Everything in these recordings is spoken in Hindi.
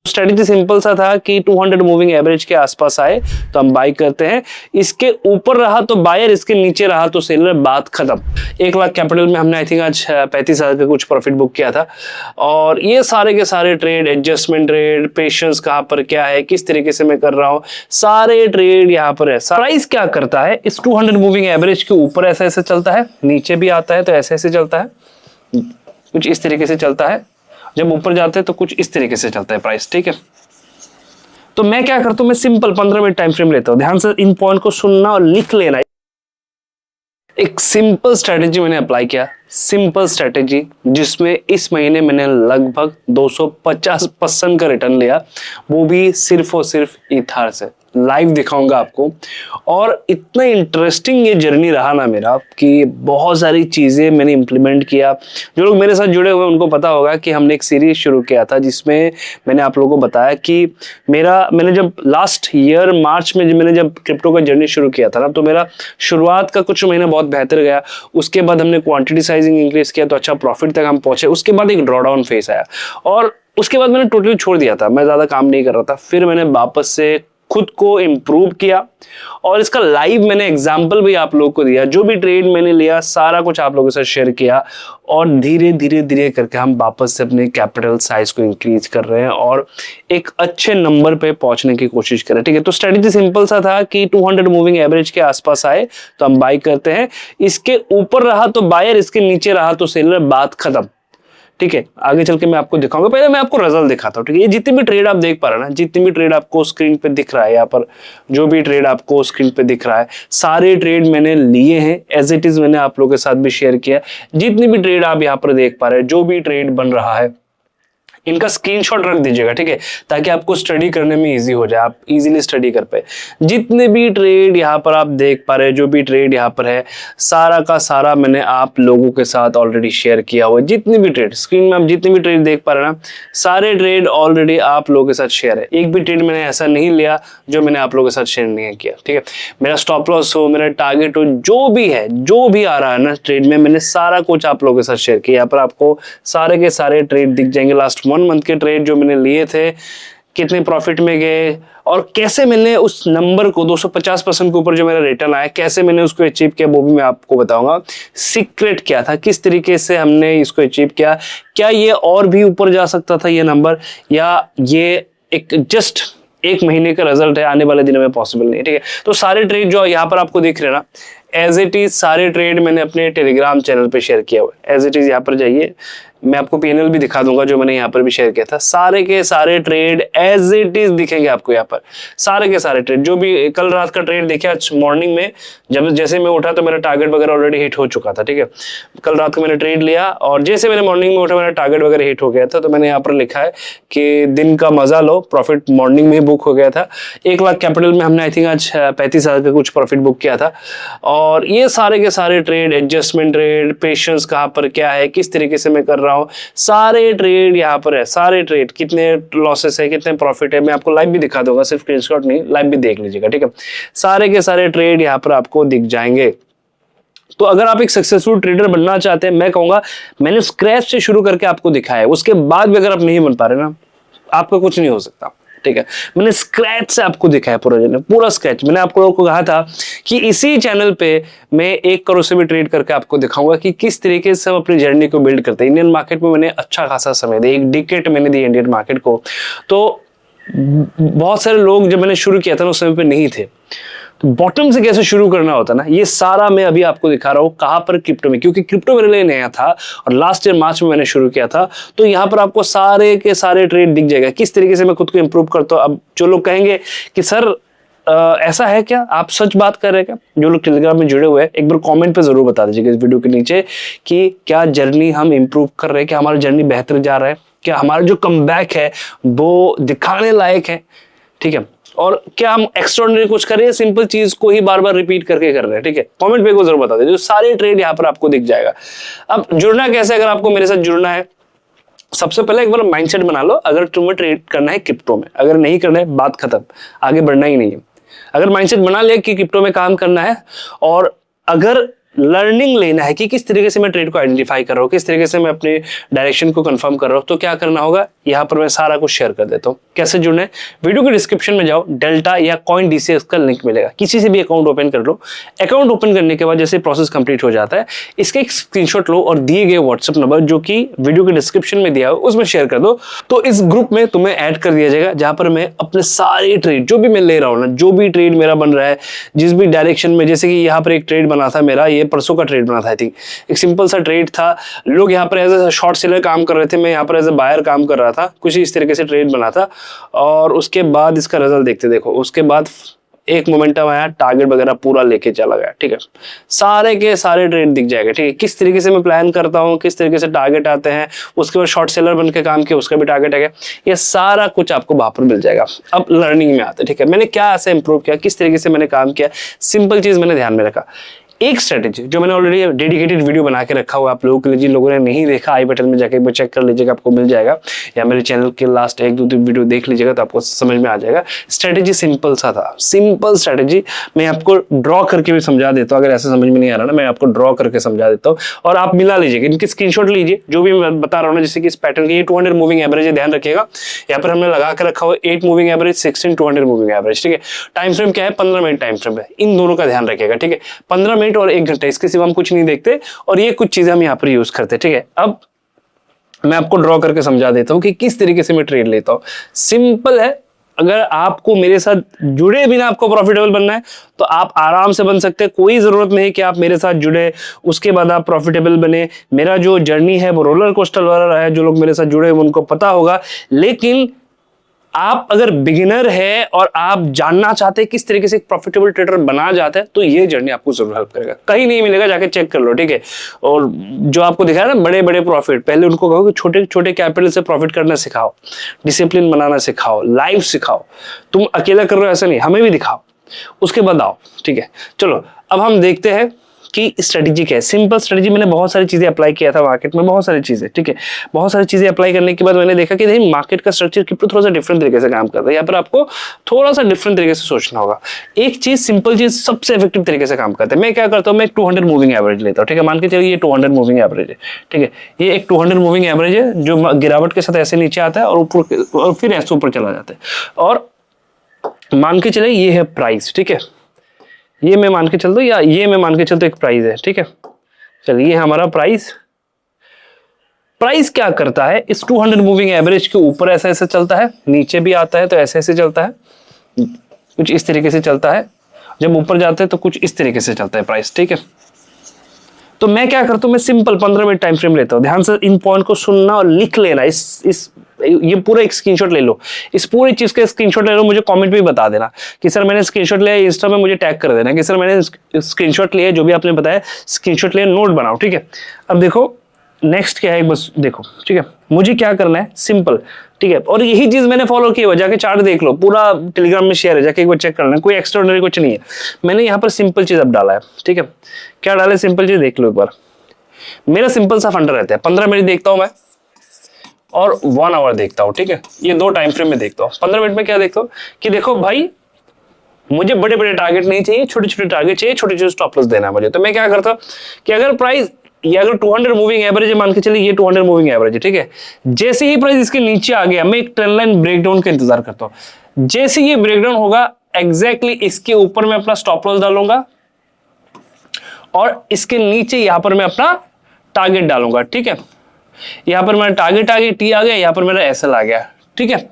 स्ट्रेटेजी सिंपल सा था कि 200 मूविंग एवरेज के आसपास आए तो हम बाई करते हैं, इसके ऊपर रहा तो बायर, इसके नीचे रहा तो सेलर, बात खत्म। 1 लाख कैपिटल में हमने आई थिंक आज 35,000 का कुछ प्रॉफिट बुक किया था। और ये सारे के सारे ट्रेड, एडजस्टमेंट ट्रेड, पेशेंस कहाँ पर क्या है, किस तरीके से मैं कर रहा हूँ, सारे ट्रेड यहाँ पर है। प्राइस क्या करता है, इस 200 मूविंग एवरेज के ऊपर ऐसे ऐसे चलता है, नीचे भी आता है तो ऐसे ऐसे चलता है, कुछ इस तरीके से चलता है, जब ऊपर जाते हैं तो कुछ इस तरीके से चलता है प्राइस, ठीक है। तो मैं क्या करता हूं, मैं सिंपल 15 मिनट टाइम फ्रेम लेता हूं, ध्यान से इन पॉइंट को सुनना और लिख लेना। एक सिंपल स्ट्रेटेजी मैंने अप्लाई किया, सिंपल स्ट्रेटेजी, जिसमें इस महीने मैंने लगभग 250% का रिटर्न लिया, वो भी सिर्फ और सिर्फ ईथर से। लाइव दिखाऊंगा आपको। और इतना इंटरेस्टिंग ये जर्नी रहा ना मेरा कि बहुत सारी चीज़ें मैंने इम्प्लीमेंट किया। जो लोग मेरे साथ जुड़े हुए उनको पता होगा कि हमने एक सीरीज शुरू किया था जिसमें मैंने आप लोगों को बताया कि मैंने जब लास्ट ईयर मार्च में मैंने जब क्रिप्टो का जर्नी शुरू किया था ना, तो मेरा शुरुआत का कुछ महीना बहुत बेहतर गया। उसके बाद हमने क्वांटिटी साइजिंग इंक्रीज किया तो अच्छा प्रॉफिट तक हम पहुंचे। उसके बाद एक ड्रॉडाउन फेस आया और उसके बाद मैंने टोटली छोड़ दिया था, मैं ज़्यादा काम नहीं कर रहा था। फिर मैंने वापस से खुद को इम्प्रूव किया और इसका लाइव मैंने एग्जाम्पल भी आप लोगों को दिया। जो भी ट्रेड मैंने लिया सारा कुछ आप लोगों के साथ शेयर किया और धीरे धीरे धीरे करके हम वापस से अपने कैपिटल साइज को इंक्रीज कर रहे हैं और एक अच्छे नंबर पे पहुंचने की कोशिश कर रहे हैं, ठीक है। तो स्ट्रेटेजी सिंपल सा था कि 200 मूविंग एवरेज के आसपास आए तो हम बाई करते हैं, इसके ऊपर रहा तो बायर, इसके नीचे रहा तो सेलर, बात खत्म, ठीक है। आगे चल के मैं आपको दिखाऊंगा, पहले मैं आपको रिजल्ट दिखाता हूँ, ठीक है। ये जितने भी ट्रेड आप देख पा रहे हैं ना, जितने भी ट्रेड आपको स्क्रीन पे दिख रहा है, यहाँ पर जो भी ट्रेड आपको स्क्रीन पे दिख रहा है, सारे ट्रेड मैंने लिए हैं एज इट इज, मैंने आप लोगों के साथ भी शेयर किया। जितनी भी ट्रेड आप यहाँ पर देख पा रहे हैं, जो भी ट्रेड बन रहा है, इनका स्क्रीनशॉट रख दीजिएगा, ठीक है, ताकि आपको स्टडी करने में इजी हो जाए, आप इजीली स्टडी कर पाए। जितने भी ट्रेड यहाँ पर आप देख पा रहे हैं, जो भी ट्रेड यहाँ पर है, सारा का सारा मैंने आप लोगों के साथ ऑलरेडी शेयर किया हुआ है। जितनी भी ट्रेड स्क्रीन में आप जितनी भी ट्रेड देख पा रहे हैं ना, सारे ट्रेड ऑलरेडी आप लोगों के साथ शेयर है। एक भी ट्रेड मैंने ऐसा नहीं लिया जो मैंने आप लोगों के साथ शेयर नहीं किया, ठीक है। मेरा स्टॉप लॉस हो, मेरा टारगेट हो, जो भी है, जो भी आ रहा है ना ट्रेड में, मैंने सारा कुछ आप लोगों के साथ शेयर किया। यहाँ पर आपको सारे के सारे ट्रेड दिख जाएंगे। लास्ट 1 मंथ के ट्रेड जो मैंने लिए थे, कितने प्रॉफिट में गए और कैसे मैंने उस नंबर को 250% के ऊपर जो मेरा रिटर्न आया, कैसे मैंने उसको अचीव किया, वो भी मैं आपको बताऊंगा। सीक्रेट क्या था, किस तरीके से हमने इसको अचीव किया, क्या ये और भी ऊपर जा सकता था ये नंबर, या ये एक जस्ट 1 महीने का रिजल्ट है, आने वाले दिनों में पॉसिबल नहीं है, ठीक है। तो सारे ट्रेड जो यहाँ पर आपको दिख रहे हैं ना, एज इट इज सारे ट्रेड मैंने अपने टेलीग्राम चैनल पे शेयर किया हुआ है। एज इट इज यहाँ पर जाइए, मैं आपको पीएनएल भी दिखा दूंगा जो मैंने यहाँ पर भी शेयर किया था। सारे के सारे ट्रेड एज इट इज दिखेंगे आपको यहाँ पर, सारे के सारे ट्रेड। जो भी कल रात का ट्रेड देखा, आज मॉर्निंग में जब जैसे मैं उठा तो मेरा टारगेट वगैरह ऑलरेडी हिट हो चुका था, ठीक है। कल रात को मैंने ट्रेड लिया और जैसे मैंने मॉर्निंग में उठा मेरा टारगेट वगैरह हिट हो गया था। तो मैंने यहाँ पर लिखा है कि दिन का मजा लो, प्रॉफिट मॉर्निंग में ही बुक हो गया था। 1 लाख कैपिटल में हमने आई थिंक आज 35,000 का कुछ प्रॉफिट बुक किया था। और ये सारे के सारे ट्रेड, एडजस्टमेंट ट्रेड, पेशेंस कहाँ पर क्या है, किस तरीके से मैं कर रहा हूँ, सारे ट्रेड यहाँ पर है। सारे ट्रेड, कितने लॉसेस है, कितने प्रॉफिट है, मैं आपको लाइव भी दिखा दूंगा, सिर्फ स्क्रीनशॉट नहीं, लाइव भी देख लीजिएगा, ठीक है। सारे के सारे ट्रेड यहाँ पर आपको दिख जाएंगे। तो अगर आप एक सक्सेसफुल ट्रेडर बनना चाहते हैं, मैं कहूंगा मैंने स्क्रैच से शुरू करके आपको दिखाया है, उसके बाद भी अगर आप नहीं बन पा रहे ना, आपका कुछ नहीं हो सकता, ठीक है। मैंने स्क्रैच से आपको दिखाया पूरा स्क्रैच। मैंने आपको लोगों को कहा था कि इसी चैनल पे मैं 1 करोड़ से भी ट्रेड करके आपको दिखाऊंगा कि किस तरीके से हम अपनी जर्नी को बिल्ड करते हैं। इंडियन मार्केट में मैंने अच्छा खासा समय दिया, 1 डिकेड मैंने दिया इंडियन मार्केट को। तो बहुत सारे लोग जब मैंने शुरू किया था ना, उस समय पे नहीं थे। तो बॉटम से कैसे शुरू करना होता ना, ये सारा मैं अभी आपको दिखा रहा हूँ। कहाँ पर? क्रिप्टो में, क्योंकि क्रिप्टो मेरे लिए नया था और लास्ट ईयर मार्च में मैंने शुरू किया था। तो यहाँ पर आपको सारे के सारे ट्रेड दिख जाएगा, किस तरीके से मैं खुद को इंप्रूव करता हूँ। अब जो लोग कहेंगे कि सर ऐसा है क्या, आप सच बात कर रहे हैं क्या, जो लोग टेलीग्राम में जुड़े हुए हैं, एक बार कमेंट पे जरूर बता दीजिएगा इस वीडियो के नीचे कि क्या जर्नी हम इंप्रूव कर रहे हैं, क्या हमारा जर्नी बेहतर जा रहा है, क्या हमारा जो कमबैक है वो दिखाने लायक है, ठीक है। और क्या हम एक्स्ट्राऑर्डिनरी कुछ कर रहे हैं, सिंपल चीज को ही बार बार रिपीट करके कर रहे हैं, ठीक है। कमेंट पे को जरूर बता दीजिए, जो सारे ट्रेड यहाँ पर आपको दिख जाएगा। अब जुड़ना कैसे, अगर आपको मेरे साथ जुड़ना है, सबसे पहले एक बार माइंडसेट बना लो। अगर तुम्हें ट्रेड करना है क्रिप्टो में, अगर नहीं करना है बात खत्म, आगे बढ़ना ही नहीं है। अगर माइंडसेट बना लिया कि क्रिप्टो में काम करना है, और अगर लर्निंग लेना है कि किस तरीके से मैं ट्रेड को आइडेंटिफाई कर रहा हूँ, किस तरीके से मैं अपने डायरेक्शन को कंफर्म कर रहा हूँ, तो क्या करना होगा, यहाँ पर मैं सारा कुछ शेयर कर देता हूँ। कैसे जुड़ना है, वीडियो के डिस्क्रिप्शन में जाओ, डेल्टा या कॉइन डीसीएक्स का लिंक मिलेगा, किसी से भी अकाउंट ओपन कर लो। अकाउंट ओपन करने के बाद जैसे प्रोसेस कंप्लीट हो जाता है, इसका एक स्क्रीनशॉट लो और दिए गए व्हाट्सएप नंबर जो कि वीडियो के डिस्क्रिप्शन में दिया हो उसमें शेयर कर दो, तो इस ग्रुप में तुम्हें ऐड कर दिया जाएगा, जहां पर मैं अपने सारे ट्रेड जो भी मैं ले रहा हूँ ना, जो भी ट्रेड मेरा बन रहा है जिस भी डायरेक्शन में, जैसे कि यहाँ पर एक ट्रेड बना था मेरा, ये परसों का ट्रेड बना था, आई थिंक एक सिंपल सा ट्रेड था, लोग यहाँ पर एज ए शॉर्ट सेलर काम कर रहे थे, मैं यहाँ पर एज ए बायर काम कर रहा था, कुछ इस तरीके से ट्रेड बना था। और उसके बाद इसका रिजल्ट देखते, देखो उसके बाद एक मोमेंटम आया, टारगेट वगैरह पूरा लेके चला गया, ठीक है, सारे के सारे ट्रेड दिख जाएगा, ठीक है, किस तरीके से मैं प्लान करता हूँ, किस तरीके से टारगेट आते हैं, उसके बाद शॉर्ट सेलर बन के काम किया, उसका भी टारगेट आ गया, ये सारा कुछ आपको वहां पर मिल जाएगा। अब लर्निंग में आते हैं, ठीक है, मैंने क्या ऐसे इंप्रूव किया, किस तरीके से मैंने काम किया, सिंपल चीज मैंने ध्यान में रखा। एक स्ट्रेटेजी जो मैंने ऑलरेडी डेडिकेटेड वीडियो बना के रखा हुआ आप लोगों के लिए, जिन लोगों ने नहीं देखा आई बटन में जाके एक बार चेक कर लीजिएगा, आपको मिल जाएगा, या मेरे चैनल के लास्ट 1-2 वीडियो देख लीजिएगा तो आपको समझ में आ जाएगा। स्ट्रेटेजी सिंपल सा था, सिंपल स्ट्रेटेजी, मैं आपको ड्रॉ करके भी समझा देता हूँ, अगर ऐसे समझ में नहीं आ रहा ना मैं आपको ड्रॉ करके समझा देता हूँ, और आप मिला लीजिएगा, इनकी स्क्रीनशॉट लीजिए जो भी मैं बता रहा हूँ ना, जैसे कि इस पैटर्न की 200 मूविंग एवरेज है, ध्यान रखिएगा, यहाँ पर हमने लगा के रखा हुआ 8 मूविंग एवरेज, 16 200 मूविंग एवरेज, ठीक है, टाइम फ्रेम क्या है, 15 मिनट टाइम फ्रेम है, इन दोनों का ध्यान रखिएगा, ठीक है, 15 मिनट और 1 घंटा, इसके सिवा हम कुछ नहीं देखते, और ये कुछ चीजें हम यहाँ पर यूज करते हैं, ठीक है। अब मैं आपको ड्रॉ करके समझा देता हूँ कि किस तरीके से मैं ट्रेड लेता हूँ। सिंपल है, अगर आपको मेरे साथ जुड़े बिना आपको प्रॉफिटेबल बनना है तो आप आराम से बन सकते हैं, कोई जरूरत नहीं कि आप मेरे साथ जुड़े उसके बाद आप प्रॉफिटेबल बने। मेरा जो जर्नी है वो रोलर कोस्टर वाला रहा है, जो लोग मेरे साथ जुड़े हैं उनको पता होगा, लेकिन आप अगर बिगिनर है और आप जानना चाहते हैं किस तरीके से एक प्रॉफिटेबल ट्रेडर बना जाता है, तो ये जर्नी आपको जरूर हेल्प करेगा, कहीं नहीं मिलेगा, जाके चेक कर लो, ठीक है। और जो आपको दिखाया ना बड़े बड़े प्रॉफिट, पहले उनको कहो कि छोटे छोटे कैपिटल से प्रॉफिट करना सिखाओ, डिसिप्लिन बनाना सिखाओ, लाइव सिखाओ, तुम अकेला कर रहे हो ऐसा नहीं, हमें भी दिखाओ, उसके बाद आओ, ठीक है। चलो अब हम देखते हैं कि स्ट्रेटेजी क्या है। सिंपल स्ट्रेटेजी, मैंने बहुत सारी चीजें अप्लाई किया था मार्केट में, बहुत सारी चीजें, ठीक है, बहुत सारी चीजें अप्लाई करने के बाद मैंने देखा कि नहीं, मार्केट का स्ट्रक्चर क्रिप्टो थोड़ा सा डिफरेंट तरीके से काम करता है, यहाँ पर आपको थोड़ा सा डिफरेंट तरीके से सोचना होगा। एक चीज, सिंपल चीज सबसे इफेक्टिव तरीके से काम करता है। मैं क्या करता हूँ, मैं एक 200 मूविंग एवरेज लेता हूँ, ठीक है, मान के चलिए ये 200 मूविंग एवरेज है, ठीक है, ये एक 200 मूविंग एवरेज है जो गिरावट के साथ ऐसे नीचे आता है और ऊपर और फिर ऐसे ऊपर चला जाता है, और मान के चले ये है प्राइस, ठीक है, ये मैं मान के चलता हूँ, या ये मैं मान के चलता हूँ एक प्राइस है, ठीक है, चलिए ये हमारा प्राइस क्या करता है, इस 200 मूविंग एवरेज के ऊपर ऐसे ऐसे चलता है, नीचे भी आता है तो ऐसे ऐसे चलता है, कुछ इस तरीके से चलता है, जब ऊपर जाते हैं तो कुछ इस तरीके से चलता है प्राइस, ठीक है। तो मैं क्या करता हूँ, मैं सिंपल 15 मिनट टाइम फ्रेम लेता हूँ, ध्यान से इन पॉइंट को सुनना और लिख लेना, ये पूरा एक स्क्रीनशॉट ले लो, इस पूरी चीज का स्क्रीनशॉट ले लो, मुझे कमेंट में भी बता देना कि सर मैंने स्क्रीनशॉट लिया, इंस्टा में मुझे टैग कर देना कि सर मैंने स्क्रीनशॉट लिया, जो भी आपने बताया स्क्रीनशॉट लिया, नोट बनाओ, ठीक है। अब देखो नेक्स्ट क्या है, बस देखो, ठीक है, मुझे क्या करना है, सिंपल, ठीक है, और यही चीज मैंने फॉलो की हुआ, जाके चार्ट देख लो, पूरा टेलीग्राम में शेयर है, जाके एक बार चेक करना, कोई एक्स्ट्राऑर्डिनरी कुछ नहीं है, मैंने यहाँ पर सिंपल चीज अब डाला है, ठीक है, क्या डाला है, सिंपल चीज देख लो एक बार। मेरा सिंपल सा फंडा रहता है, 15 मिनट देखता हूं मैं और 1 आवर देखता हूं, ठीक है, ये 2 टाइम फ्रेम में देखता हूं। 15 मिनट में क्या देखता हूं कि देखो भाई, मुझे बड़े बड़े टारगेट नहीं चाहिए, छोटे छोटे टारगेट चाहिए, छोटे छोटे स्टॉप लॉस देना है मुझे। तो मैं क्या करता हूं कि अगर प्राइस ये अगर 200 मूविंग एवरेज है, मान के चलिए ये 200 मूविंग एवरेज है, ठीक है, जैसे ही प्राइस इसके नीचे आ गया, मैं एक ट्रेंड लाइन ब्रेकडाउन का इंतजार करता हूं, जैसे ये ब्रेकडाउन होगा एग्जैक्टली इसके ऊपर मैं अपना स्टॉप लॉस डालूंगा और इसके नीचे यहां पर मैं अपना टारगेट डालूंगा, ठीक है, यहां पर मेरा टारगेट आ गया, टी आ गया, यहां पर मेरा एसएल आ गया, ठीक है,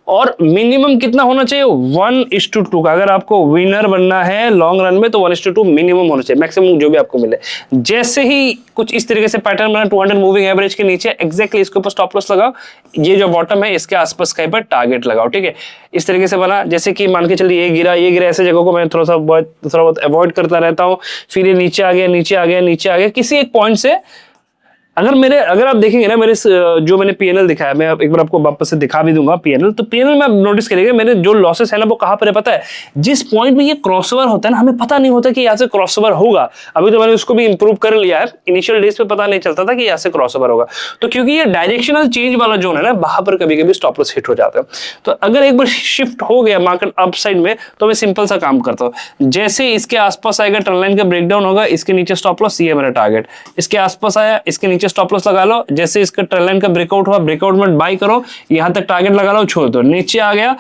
और मिनिमम कितना होना चाहिए, 1:2 का। अगर आपको विनर बनना है लॉन्ग रन में तो 1:2 मिनिमम होना चाहिए, मैक्सिमम जो भी आपको मिले। जैसे ही कुछ इस तरीके से पैटर्न बना 200 मूविंग एवरेज के नीचे, एक्जैक्टली इसके ऊपर स्टॉप लॉस लगाओ, ये जो बॉटम है इसके आसपास कहीं पर टारगेट लगाओ, ठीक है, इस तरीके से बना। जैसे कि मान के चलिए ये गिरा, ऐसे जगह को मैं थोड़ा बहुत अवॉइड करता रहता हूँ, फिर ये नीचे आ गया, नीचे आ गया, नीचे आ गया, किसी एक पॉइंट से अगर आप देखेंगे ना मेरे जो मैंने पीएनएल दिखाया, मैं एक बार आपको वापस से दिखा भी दूंगा पीएनएल, तो पीएनएल में आप नोटिस करिएगा मेरे जो लॉसेस है ना वो कहां पर है पता है, जिस पॉइंट में ये क्रॉसओवर होता है ना, हमें पता नहीं होता कि यहाँ से क्रॉसओवर होगा। अभी तो मैंने उसको भी इंप्रूव कर लिया है, इनिशियल डेज पे पता नहीं चलता था कि यहाँ से क्रॉसओवर होगा। तो क्योंकि ये डायरेक्शनल चेंज वाला जोन है ना, वहां पर कभी कभी स्टॉप लॉस हिट हो जाता है। तो अगर एक बार शिफ्ट हो गया मार्केट अप साइड में, तो मैं सिंपल सा काम करता हूँ, जैसे इसके आसपास आएगा ट्रेंड लाइन का ब्रेकडाउन होगा, इसके नीचे स्टॉप लॉस, ये मेरा टारगेट। इसके आसपास आया, इसके नीचे स्टॉप लॉस लगा लो, जैसे इसका ट्रेंड लाइन का ब्रेकआउट हुआ, ब्रेकआउट में बाय करो, यहां तक टारगेट लगा लो, छोड़ दो। नीचे आ गया,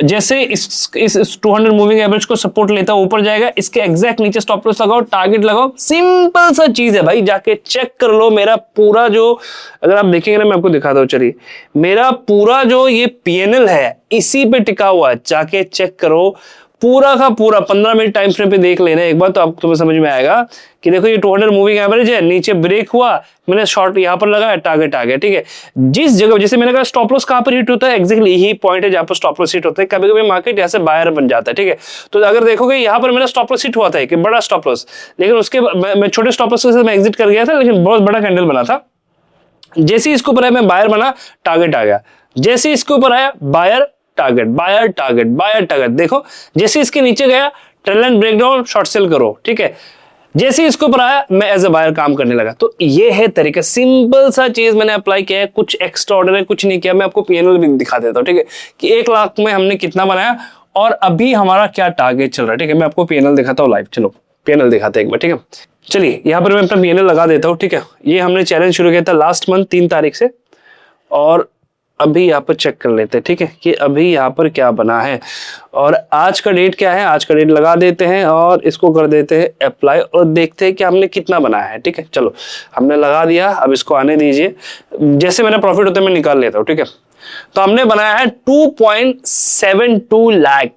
जैसे इस 200 मूविंग एवरेज को सपोर्ट लेता है, ऊपर जाएगा, इसके एग्जैक्ट नीचे स्टॉप लॉस लगाओ, टारगेट लगाओ। सिंपल सा चीज है भाई, जाके चेक कर लो। मेरा पूरा जो, अगर आप देखेंगे ना, मैं आपको दिखाता हूं, चलिए, मेरा पूरा जो ये पीएनएल है इसी पे टिका हुआ है, जाके चेक करो पूरा का पूरा। 15 मिनट टाइम फ्रेम पे देख लेना एक बार, तो आपको तुम्हें समझ में आएगा कि देखो ये 200 मूविंग एवरेज है, नीचे ब्रेक हुआ, मैंने शॉर्ट यहां पर लगाया, टारगेट आ गया, ठीक है। जिस जगह, जैसे मैंने कहा स्टॉप लॉस कहां पर हिट होता है, एग्जैक्टली यही पॉइंट है जहां पर स्टॉप लॉस हिट होता है। कभी कभी मार्केट यहां से बायर बन जाता है, ठीक है। तो अगर देखोगे यहां पर मेरा स्टॉप लॉस हिट हुआ था कि बड़ा स्टॉप लॉस, लेकिन उसके मैं छोटे स्टॉप लॉस से मैं एग्जिट कर गया था, लेकिन बहुत बड़ा कैंडल बना था। जैसे इसके ऊपर आया मैं बायर बना, टारगेट आ गया। जैसे इसके ऊपर आया buyer, target, buyer, target, buyer, target. देखो जैसे इसके नीचे गया, trend line breakdown, short sell करो, ठीक है। जैसे इसके ऊपर आया, मैं एज ए बायर काम करने लगा। तो ये है तरीका, सिंपल सा चीज मैंने अप्लाई किया है, कुछ एक्स्ट्रा ऑर्डिनरी कुछ नहीं किया। मैं आपको पीएनएल भी दिखा देता हूं, ठीक है, कि 1 लाख में हमने कितना बनाया और अभी हमारा क्या टारगेट चल रहा है, ठीक है। मैं आपको पीएनएल दिखाता हूँ लाइव, चलो पीएनएल दिखाते हैं एक बार, ठीक है। चलिए यहाँ पर मैं अपना पीएनएल लगा देता हूँ, ठीक है। ये हमने चैलेंज शुरू किया था लास्ट मंथ 3 तारीख से, और अभी यहाँ पर चेक कर लेते हैं, ठीक है, कि अभी यहाँ पर क्या बना है। और आज का डेट क्या है, आज का डेट लगा देते हैं और इसको कर देते हैं अप्लाई, और देखते हैं कि हमने कितना बनाया है, ठीक है। चलो हमने लगा दिया, अब इसको आने दीजिए, जैसे मेरा प्रॉफिट होता है मैं निकाल लेता हूँ, ठीक है। तो हमने बनाया है 2.72 लाख,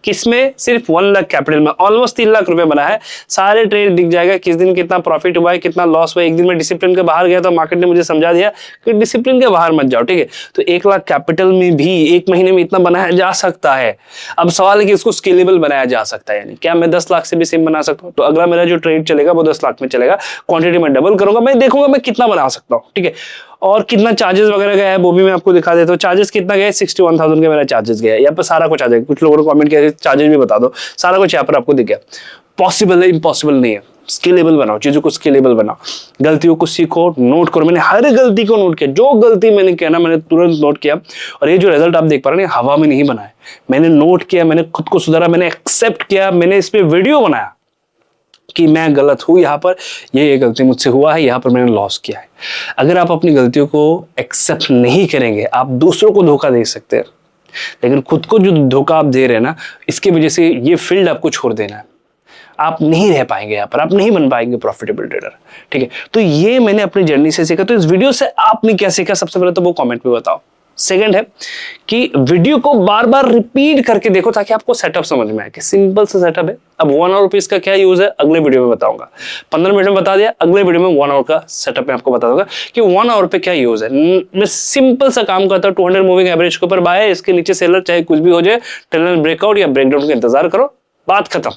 किसमें, सिर्फ 1 लाख कैपिटल में, ऑलमोस्ट 3 लाख रुपए बना है। सारे ट्रेड दिख जाएगा, किस दिन कितना प्रॉफिट हुआ है, कितना लॉस हुआ है। एक दिन में डिसिप्लिन के बाहर गया तो मार्केट ने मुझे समझा दिया कि डिसिप्लिन के बाहर मत जाओ, ठीक है। तो 1 लाख कैपिटल में भी 1 महीने में इतना बनाया जा सकता है। अब सवाल है कि इसको स्केलेबल बनाया जा सकता है, यानी क्या मैं 10 लाख से भी सेम बना सकता हूँ। तो अगला मेरा जो ट्रेड चलेगा वो 10 लाख में चलेगा, क्वांटिटी में डबल करूंगा, मैं देखूंगा मैं कितना बना सकता हूँ, ठीक है। और कितना चार्जेस वगैरह गया है वो भी मैं आपको दिखा देता हूँ। चार्जेस कितना गया है, 61,000 का मेरा चार्जेस गया है। यहाँ पर सारा कुछ आ जाएगा, कुछ लोगों ने कमेंट किया चार्जेस भी बता दो, सारा कुछ यहाँ पर आपको दिख गया। पॉसिबल है, इम्पॉसिबल नहीं है। स्केलेबल बनाओ, चीजों को स्केलेबल बनाओ, गलतियों को सीखो, नोट करो। मैंने हर गलती को नोट किया, जो गलती मैंने किया ना मैंने तुरंत नोट किया। और ये जो रिजल्ट आप देख पा रहे हैं हवा में नहीं बनाया, मैंने नोट किया, मैंने खुद को सुधारा, मैंने एक्सेप्ट किया, मैंने इस पर वीडियो बनाया कि मैं गलत हूं, यहाँ पर ये गलती मुझसे हुआ है, यहाँ पर मैंने लॉस किया है। अगर आप अपनी गलतियों को एक्सेप्ट नहीं करेंगे, आप दूसरों को धोखा दे सकते हैं, लेकिन खुद को जो धोखा आप दे रहे हैं ना, इसकी वजह से ये फील्ड आपको छोड़ देना है। आप नहीं रह पाएंगे यहाँ पर, आप नहीं बन पाएंगे प्रॉफिटेबल ट्रेडर, ठीक है। तो ये मैंने अपनी जर्नी से सीखा। तो इस वीडियो से आपने क्या सीखा, सबसे पहले तो वो कमेंट में बताओ। सेकंड है कि वीडियो को बार बार रिपीट करके देखो ताकि आपको सेटअप समझ में आए कि सिंपल सा सेटअप है। अब 1 आवर रुपीज का क्या यूज है अगले वीडियो में बताऊंगा। 15 मिनट में बता दिया, अगले वीडियो में 1 आवर का सेटअप में आपको बता दूंगा कि 1 आवर पे क्या यूज है। मैं सिंपल सा काम करता हूँ, 200 मूविंग एवरेज के ऊपर बाय, इसके नीचे सेलर, चाहे कुछ भी हो जाए, ट्रेंड ब्रेकआउट या ब्रेकडाउन का इंतजार करो, बात खत्म,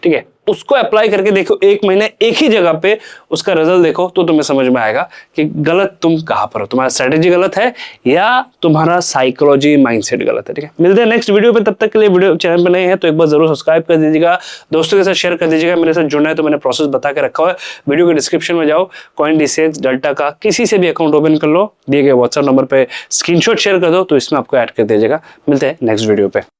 ठीक है। उसको अप्लाई करके देखो 1 महीने एक ही जगह पे, उसका रिजल्ट देखो तो तुम्हें समझ में आएगा कि गलत तुम कहां पर हो, तुम्हारा स्ट्रेटेजी गलत है या तुम्हारा साइकोलॉजी माइंडसेट गलत है, ठीक है। मिलते हैं नेक्स्ट वीडियो पे, तब तक के लिए वीडियो चैनल पे नए हैं तो एक बार जरूर सब्सक्राइब कर दीजिएगा, दोस्तों के साथ शेयर कर दीजिएगा। मेरे साथ जुड़ना है तो मैंने प्रोसेस बता के रखा हुआ है, वीडियो के डिस्क्रिप्शन में जाओ, CoinDCX डेल्टा का किसी से भी अकाउंट ओपन कर लो, दिए गए व्हाट्सएप नंबर पे स्क्रीनशॉट शेयर कर दो तो इसमें आपको ऐड कर दीजिएगा। मिलते हैं नेक्स्ट वीडियो पे।